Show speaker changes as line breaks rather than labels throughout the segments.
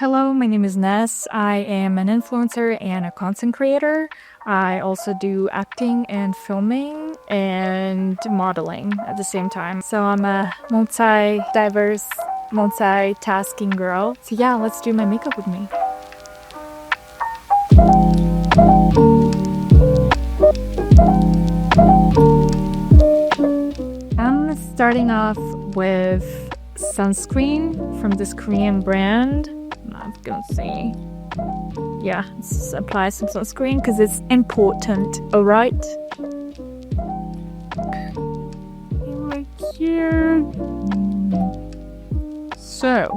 Hello, my name is Ness. I am an influencer and a content creator. I also do acting and filming and modeling at the same time. So I'm a multi-diverse, multitasking girl. So yeah, let's do my makeup with me. I'm starting off with Sunscreen from this Korean brand. I'm gonna see. Yeah, let's apply some sunscreen because it's important, alright? Right here. So,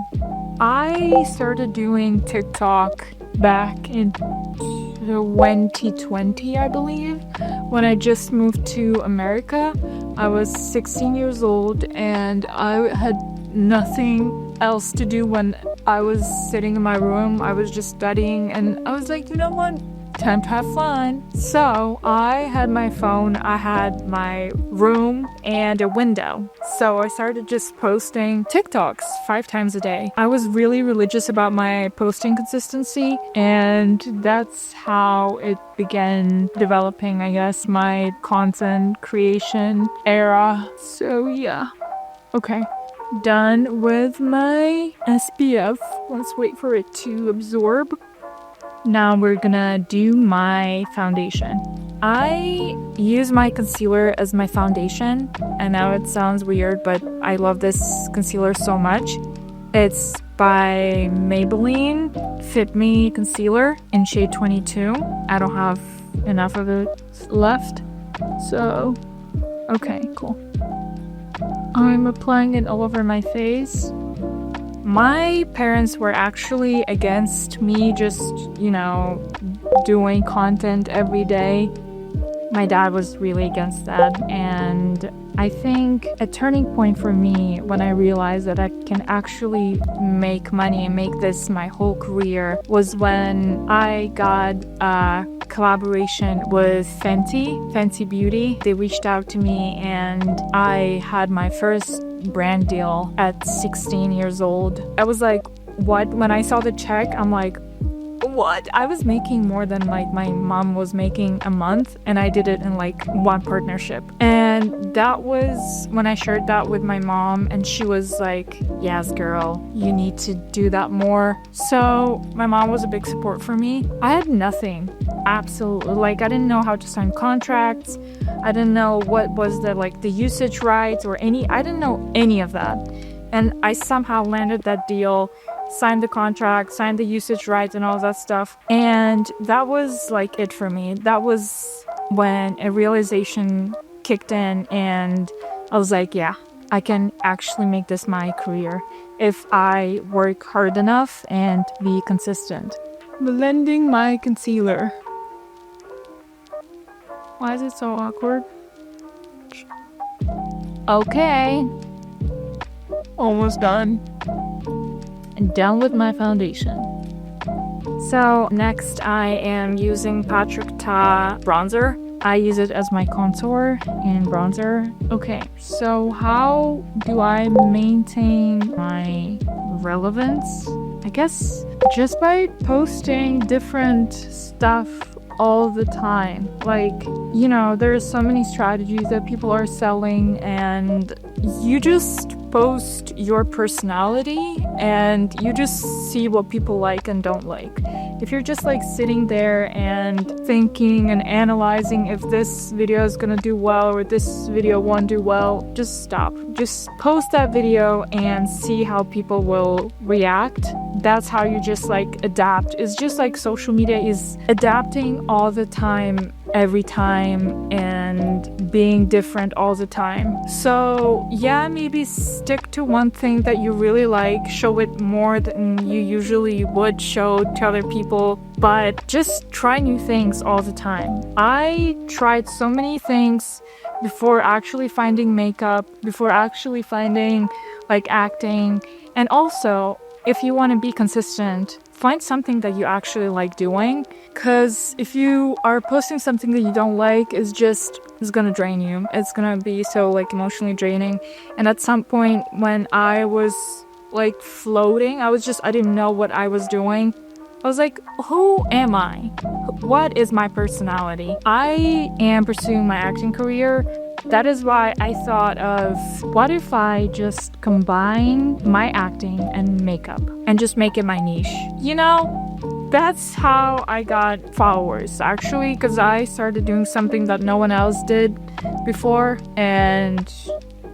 I started doing TikTok back in 2020, I believe, when I just moved to America. I was 16 years old and I had nothing else to do when I was sitting in my room. I was just studying and I was like, you know what? Time to have fun. So I had my phone, I had my room and a window. So I started just posting TikToks 5 times a day. I was really religious about my posting consistency, and that's how it began developing, I guess, my content creation era. So yeah. Okay. Done with my SPF. Let's wait for it to absorb. Now we're gonna do my foundation. I use my concealer as my foundation. I know it sounds weird, but I love this concealer so much. It's by Maybelline Fit Me Concealer in shade 22. I don't have enough of it left. So, okay, cool. I'm applying it all over my face. My parents were actually against me just, doing content every day. My dad was really against that, and I think a turning point for me when I realized that I can actually make money and make this my whole career was when I got a collaboration with Fenty Beauty. They reached out to me and I had my first brand deal at 16 years old. I was like, what? When I saw the check, I'm like, what? I was making more than like my mom was making a month, and I did it in like one partnership. And that was when I shared that with my mom, and she was like, yes, girl, you need to do that more. So my mom was a big support for me. I had nothing. Absolutely. Like, I didn't know how to sign contracts. I didn't know what was the usage rights or I didn't know any of that. And I somehow landed that deal, signed the contract, signed the usage rights and all that stuff. And that was like it for me. That was when a realization kicked in and I was like, yeah, I can actually make this my career if I work hard enough and be consistent. Blending my concealer. Why is it so awkward? Okay. Almost done. And done with my foundation. So next I am using Patrick Ta bronzer. I use it as my contour and bronzer. Okay, so how do I maintain my relevance? I guess just by posting different stuff all the time. Like, there's so many strategies that people are selling, and you just post your personality and you just see what people like and don't like. If you're just like sitting there and thinking and analyzing if this video is gonna do well or this video won't do well, just stop. Just post that video and see how people will react. That's how you just like adapt. It's just like social media is adapting all the time, every time, and being different all the time. So yeah, maybe stick to one thing that you really like, show it more than you usually would show to other people, but just try new things all the time. I tried so many things before actually finding makeup, before actually finding like acting. And also, if you want to be consistent, find something that you actually like doing, because if you are posting something that you don't like, it's gonna drain you. It's gonna be so like emotionally draining. And at some point when I was like floating. I didn't know what I was doing. I was like, who am I? What is my personality? I am pursuing my acting career. That is why I thought of, what if I just combine my acting and makeup and just make it my niche? You know, that's how I got followers, actually, because I started doing something that no one else did before. And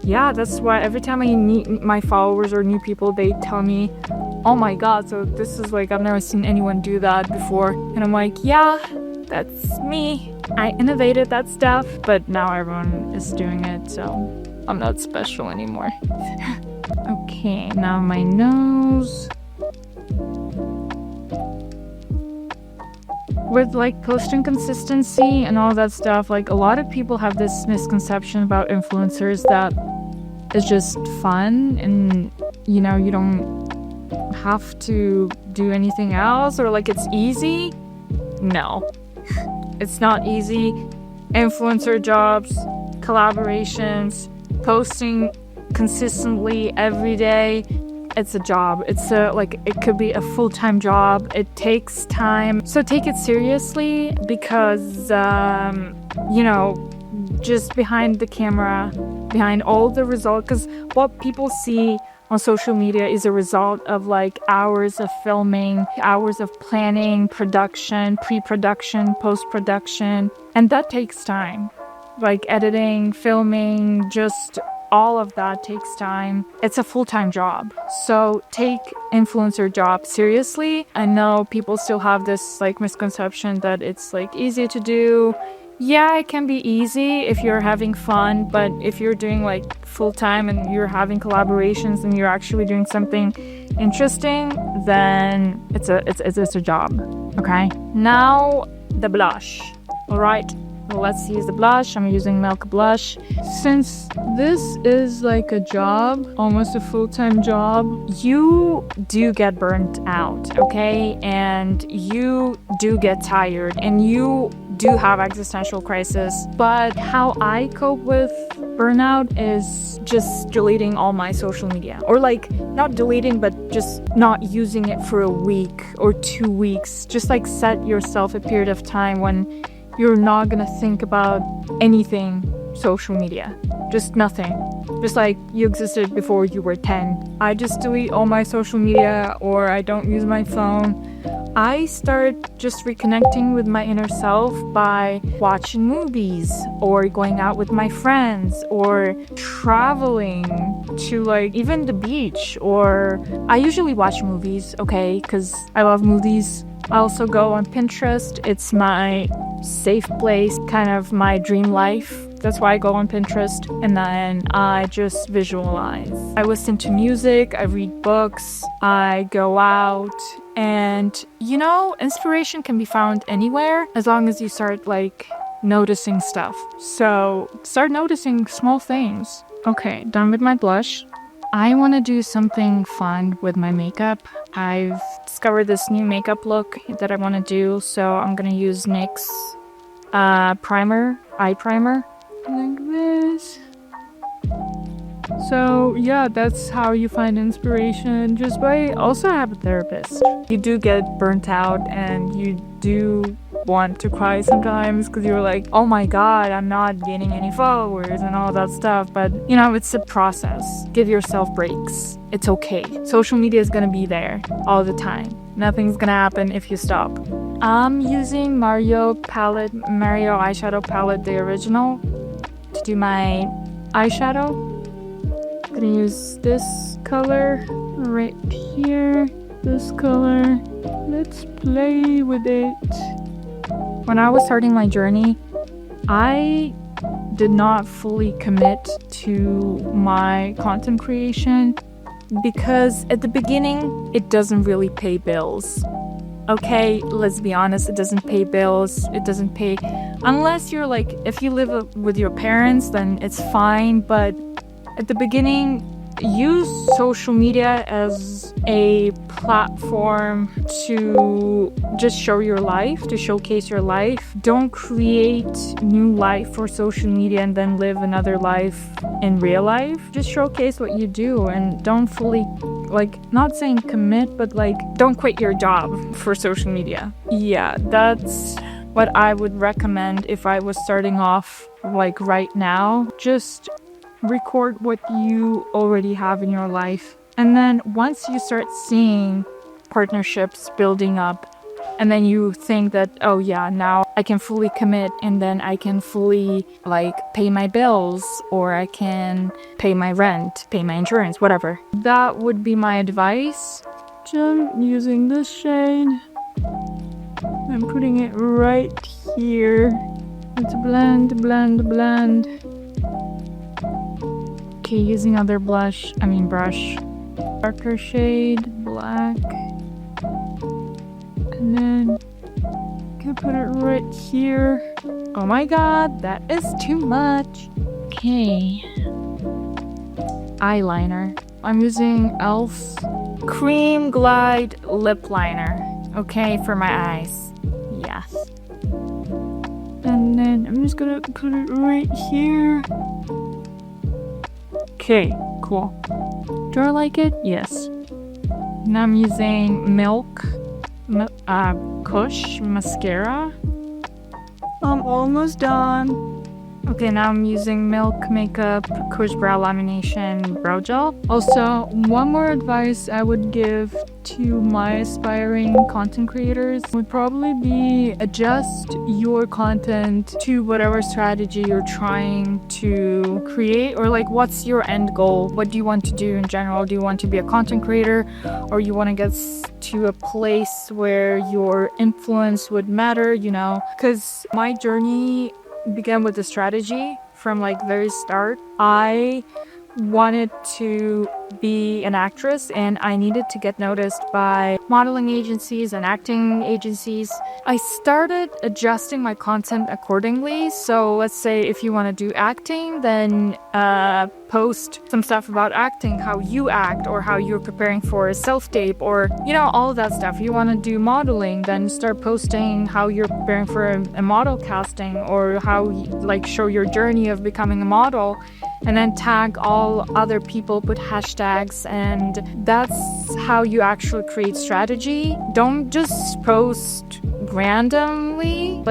yeah, that's why every time I meet my followers or new people, they tell me, oh my god, so this is like, I've never seen anyone do that before. And I'm like, yeah, that's me. I innovated that stuff, but now everyone is doing it, so I'm not special anymore. Okay, now my nose. With like posting consistency and all that stuff, like a lot of people have this misconception about influencers that it's just fun and, you know, you don't have to do anything else, or like it's easy. No, it's not easy. Influencer jobs, collaborations, posting consistently every day, it's a job. It's it could be a full-time job. It takes time, so take it seriously, because you know, just behind the camera, behind all the results, because what people see on social media is a result of like hours of filming, hours of planning, production, pre-production, post-production, and that takes time. Like editing, filming, just all of that takes time. It's a full-time job. So take influencer job seriously. I know people still have this like misconception that it's like easy to do. Yeah, it can be easy if you're having fun, but if you're doing like full-time and you're having collaborations and you're actually doing something interesting, then it's a job. Okay, now the blush. All right, let's use the blush. I'm using Milk blush. Since this is like a job, almost a full-time job, you do get burnt out, okay? And you do get tired, and you do have existential crisis. But how I cope with burnout is just deleting all my social media, or like not deleting, but just not using it for a week or 2 weeks. Just like set yourself a period of time when you're not gonna think about anything social media, just nothing, just like you existed before you were 10. I just delete all my social media, or I don't use my phone. I start just reconnecting with my inner self by watching movies, or going out with my friends, or traveling to like even the beach. Or I usually watch movies, okay, because I love movies. I also go on Pinterest. It's my safe place, kind of my dream life. That's why I go on Pinterest, and then I just visualize. I listen to music, I read books, I go out, and you know, inspiration can be found anywhere as long as you start like noticing stuff. So start noticing small things. Okay, done with my blush. I want to do something fun with my makeup. I've discovered this new makeup look that I want to do, so I'm gonna use NYX eye primer, like this. So yeah, that's how you find inspiration, just by also have a therapist. You do get burnt out, and you do want to cry sometimes because you're like, oh my god, I'm not gaining any followers and all that stuff. But you know, it's a process. Give yourself breaks. It's okay. Social media is gonna be there all the time. Nothing's gonna happen if you stop. I'm using Mario eyeshadow palette, the original, to do my eyeshadow. I'm gonna use this color right here, this color. Let's play with it. When I was starting my journey, I did not fully commit to my content creation because at the beginning, it doesn't really pay bills. Okay, let's be honest, it doesn't pay bills. It doesn't pay, unless you're like, if you live with your parents, then it's fine. But at the beginning, use social media as a platform to just show your life, to showcase your life. Don't create new life for social media and then live another life in real life. Just showcase what you do and don't fully, not saying commit, but don't quit your job for social media. Yeah, that's what I would recommend if I was starting off right now. Just record what you already have in your life. And then once you start seeing partnerships building up, and then you think that, oh yeah, now I can fully commit and then I can fully pay my bills, or I can pay my rent, pay my insurance, whatever. That would be my advice. I'm using this shade. I'm putting it right here. Let's blend. Okay, using other brush. Darker shade, black. And then I can put it right here. Oh my god, that is too much. Okay. Eyeliner. I'm using e.l.f. Cream Glide Lip Liner. Okay, for my eyes. Yes. And then I'm just gonna put it right here. Okay, cool. Do I like it? Yes. Now I'm using Milk Kush Mascara. I'm almost done. Okay, now I'm using Milk Makeup Kush Brow Lamination Brow Gel. Also, one more advice I would give to my aspiring content creators would probably be adjust your content to whatever strategy you're trying to create, or what's your end goal? What do you want to do in general? Do you want to be a content creator, or you want to get to a place where your influence would matter, Because my journey began with the strategy from very start. I wanted to be an actress and I needed to get noticed by modeling agencies and acting agencies. I started adjusting my content accordingly. So let's say if you want to do acting, then post some stuff about acting, how you act, or how you're preparing for a self-tape, or all of that stuff. You want to do modeling, then start posting how you're preparing for a model casting, or how show your journey of becoming a model, and then tag all other people, put hashtags, and that's how you actually create strategy. Don't just post randomly.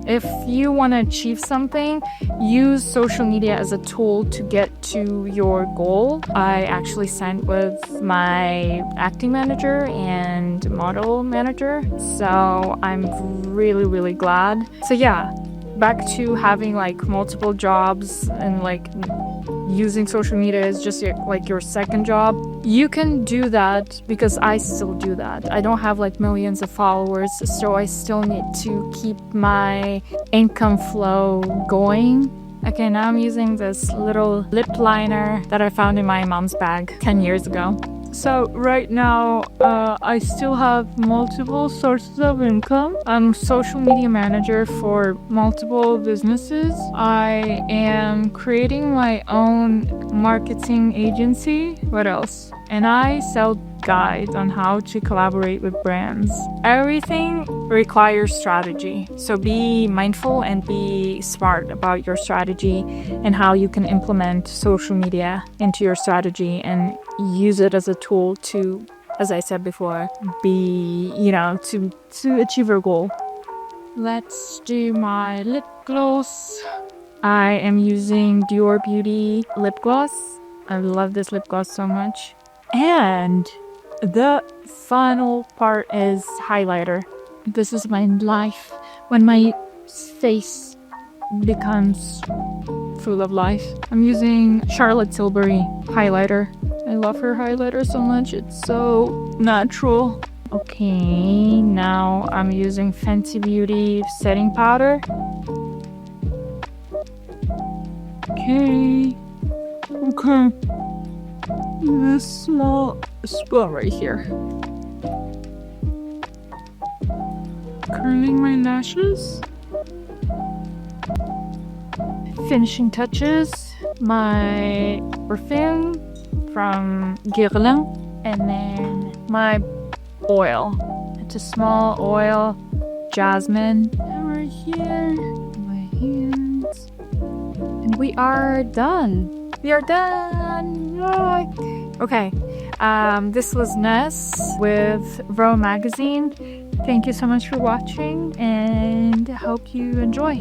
If you want to achieve something, use social media as a tool to get to your goal. I actually signed with my acting manager and model manager, so I'm really, really glad. So yeah, back to having multiple jobs and using social media is just your second job. You can do that, because I still do that. I don't have millions of followers, so I still need to keep my income flow going. Okay, now I'm using this little lip liner that I found in my mom's bag 10 years ago. So right now, I still have multiple sources of income. I'm social media manager for multiple businesses. I am creating my own marketing agency. What else? And I sell guides on how to collaborate with brands. Everything requires strategy. So be mindful and be smart about your strategy and how you can implement social media into your strategy and use it as a tool to, as I said before, be, to achieve your goal. Let's do my lip gloss. I am using Dior Beauty lip gloss. I love this lip gloss so much. And the final part is highlighter. This is my life when my face becomes full of life. I'm using Charlotte Tilbury highlighter. I love her highlighter so much. It's so natural. Okay, now I'm using Fenty Beauty setting powder. Okay. This small spot right here. Curling my lashes. Finishing touches. My perfume from Guerlain. And then my oil. It's a small oil, jasmine. And right here, my hands. And we are done. We are done. Okay. This was Ness with Roe magazine. Thank you so much for watching and hope you enjoy.